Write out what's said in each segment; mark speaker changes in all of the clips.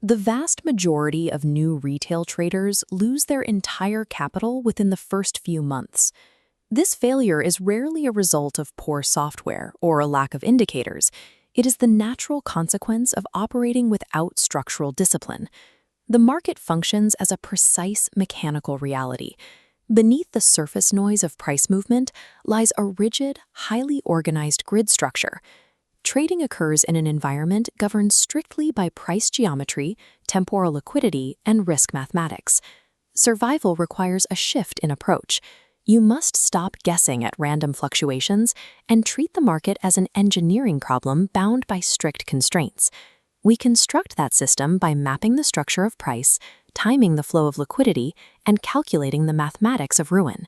Speaker 1: The vast majority of new retail traders lose their entire capital within the first few months. This failure is rarely a result of poor software or a lack of indicators. It is the natural consequence of operating without structural discipline. The market functions as a precise mechanical reality. Beneath the surface noise of price movement lies a rigid, highly organized grid structure. Trading occurs in an environment governed strictly by price geometry, temporal liquidity, and risk mathematics. Survival requires a shift in approach. You must stop guessing at random fluctuations and treat the market as an engineering problem bound by strict constraints. We construct that system by mapping the structure of price, timing the flow of liquidity, and calculating the mathematics of ruin.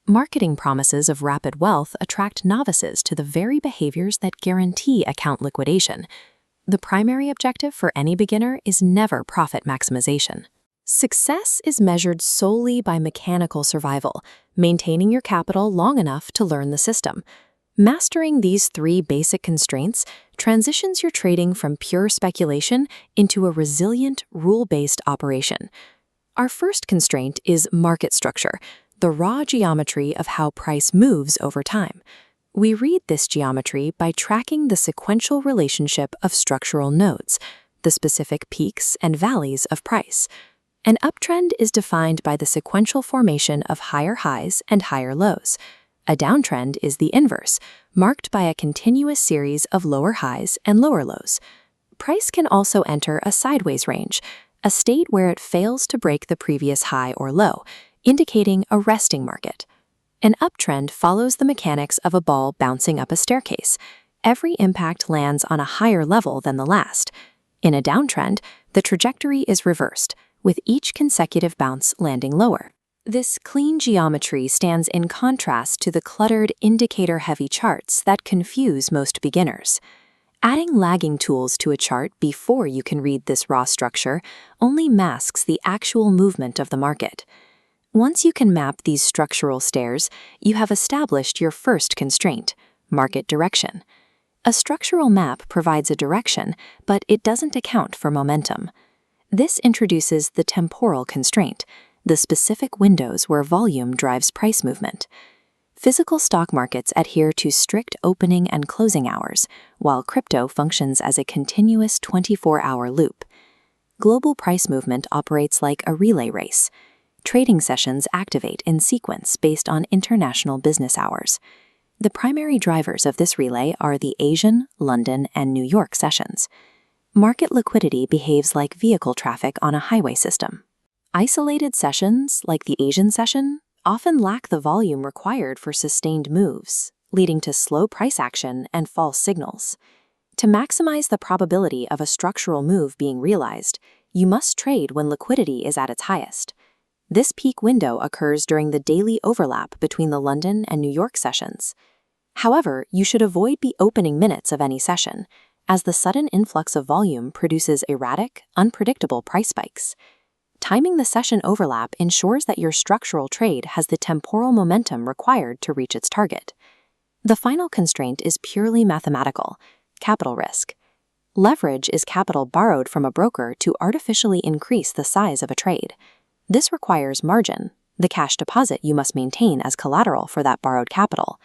Speaker 1: Marketing promises of rapid wealth attract novices to the very behaviors that guarantee account liquidation. The primary objective for any beginner is never profit maximization. Success is measured solely by mechanical survival, maintaining your capital long enough to learn the system. Mastering these three basic constraints transitions your trading from pure speculation into a resilient, rule-based operation. Our first constraint is market structure, the raw geometry of how price moves over time. We read this geometry by tracking the sequential relationship of structural nodes, the specific peaks and valleys of price. An uptrend is defined by the sequential formation of higher highs and higher lows. A downtrend is the inverse, marked by a continuous series of lower highs and lower lows. Price can also enter a sideways range, a state where it fails to break the previous high or low, indicating a resting market. An uptrend follows the mechanics of a ball bouncing up a staircase. Every impact lands on a higher level than the last. In a downtrend, the trajectory is reversed, with each consecutive bounce landing lower. This clean geometry stands in contrast to the cluttered, indicator-heavy charts that confuse most beginners. Adding lagging tools to a chart before you can read this raw structure only masks the actual movement of the market. Once you can map these structural stairs, you have established your first constraint, market direction. A structural map provides a direction, but it doesn't account for momentum. This introduces the temporal constraint, the specific windows where volume drives price movement. Physical stock markets adhere to strict opening and closing hours, while crypto functions as a continuous 24-hour loop. Global price movement operates like a relay race. Trading sessions activate in sequence based on international business hours. The primary drivers of this relay are the Asian, London, and New York sessions. Market liquidity behaves like vehicle traffic on a highway system. Isolated sessions, like the Asian session, often lack the volume required for sustained moves, leading to slow price action and false signals. To maximize the probability of a structural move being realized, you must trade when liquidity is at its highest. This peak window occurs during the daily overlap between the London and New York sessions. However, you should avoid the opening minutes of any session, as the sudden influx of volume produces erratic, unpredictable price spikes. Timing the session overlap ensures that your structural trade has the temporal momentum required to reach its target. The final constraint is purely mathematical, capital risk. Leverage is capital borrowed from a broker to artificially increase the size of a trade. This requires margin, the cash deposit you must maintain as collateral for that borrowed capital.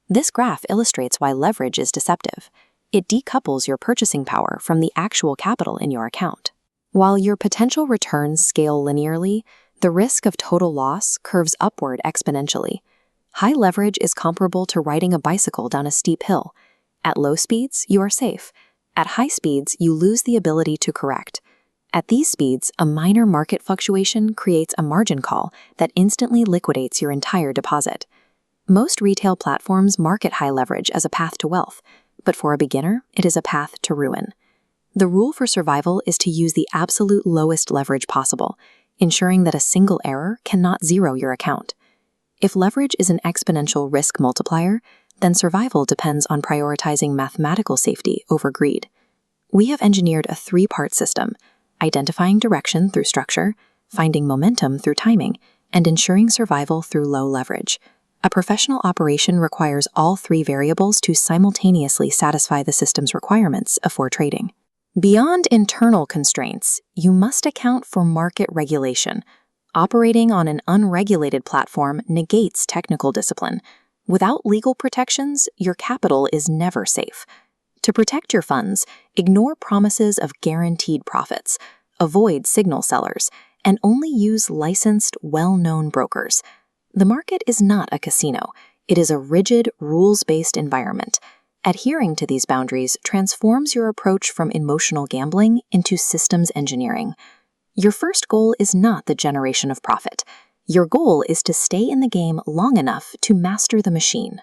Speaker 1: This graph illustrates why leverage is deceptive. It decouples your purchasing power from the actual capital in your account. While your potential returns scale linearly, the risk of total loss curves upward exponentially. High leverage is comparable to riding a bicycle down a steep hill. At low speeds, you are safe. At high speeds, you lose the ability to correct. At these speeds, a minor market fluctuation creates a margin call that instantly liquidates your entire deposit. Most retail platforms market high leverage as a path to wealth, but for a beginner, it is a path to ruin. The rule for survival is to use the absolute lowest leverage possible, ensuring that a single error cannot zero your account. If leverage is an exponential risk multiplier, then survival depends on prioritizing mathematical safety over greed. We have engineered a three-part system: identifying direction through structure, finding momentum through timing, and ensuring survival through low leverage. A professional operation requires all three variables to simultaneously satisfy the system's requirements before trading. Beyond internal constraints, you must account for market regulation. Operating on an unregulated platform negates technical discipline. Without legal protections, your capital is never safe. To protect your funds, ignore promises of guaranteed profits, avoid signal sellers, and only use licensed, well-known brokers. The market is not a casino. It is a rigid, rules-based environment. Adhering to these boundaries transforms your approach from emotional gambling into systems engineering. Your first goal is not the generation of profit. Your goal is to stay in the game long enough to master the machine.